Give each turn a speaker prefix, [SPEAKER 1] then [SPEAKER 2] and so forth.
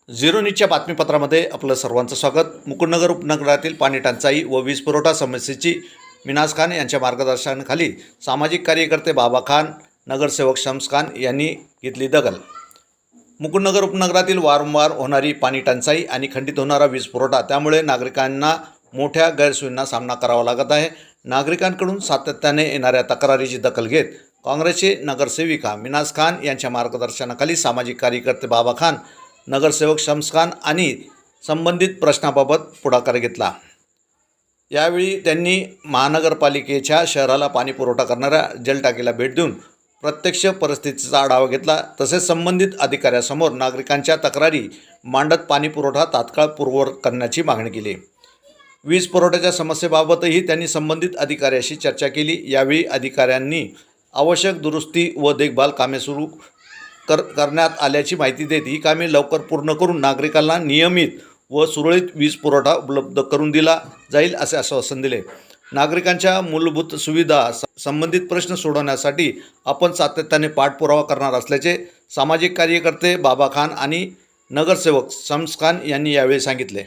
[SPEAKER 1] Zero न्यूजच्या बातमीपत्रामध्ये आपलं सर्वांचं स्वागत। मुकुंदनगर उपनगरातील पाणी टंचाई व वीज पुरवठा समस्येची मिनाज खान यांच्या मार्गदर्शनाखाली सामाजिक कार्यकर्ते बाबा खान, नगरसेवक शम्स खान यांनी घेतली दखल। मुकुंदनगर उपनगरातील वारंवार होणारी पाणी टंचाई आणि खंडित होणारा वीज पुरवठा त्यामुळे नागरिकांना मोठ्या गैरसोयींना सामना करावा लागत आहे। नागरिकांकडून सातत्याने येणाऱ्या तक्रारीची दखल घेत काँग्रेसचे नगरसेविका मिनाज खान यांच्या मार्गदर्शनाखाली सामाजिक कार्यकर्ते बाबा खान, नगरसेवक शम्स खान आणि संबंधित प्रश्नाबाबत पुढाकार घेतला। यावेळी त्यांनी महानगरपालिकेच्या शहराला पाणी पुरवठा करणाऱ्या जलटाकीला भेट देऊन प्रत्यक्ष परिस्थितीचा आढावा घेतला। तसेच संबंधित अधिकाऱ्यासमोर नागरिकांच्या तक्रारी मांडत पाणी पुरवठा तात्काळ पूर्ववत करण्याची मागणी केली। वीज पुरवठ्याच्या समस्येबाबतही त्यांनी संबंधित अधिकाऱ्याशी चर्चा केली। यावेळी अधिकाऱ्यांनी आवश्यक दुरुस्ती व देखभाल कामे सुरू करण्यात आल्याची माहिती देत ही कामे लवकर पूर्ण करून नागरिकांना नियमित व सुरळीत वीज पुरवठा उपलब्ध करून दिला जाईल असे आश्वासन दिले। नागरिकांच्या मूलभूत सुविधा संबंधित प्रश्न सोडवण्यासाठी आपण सातत्याने पाठपुरावा करणार असल्याचे सामाजिक कार्यकर्ते बाबा खान आणि नगरसेवक शम्स खान यांनी यावेळी सांगितले।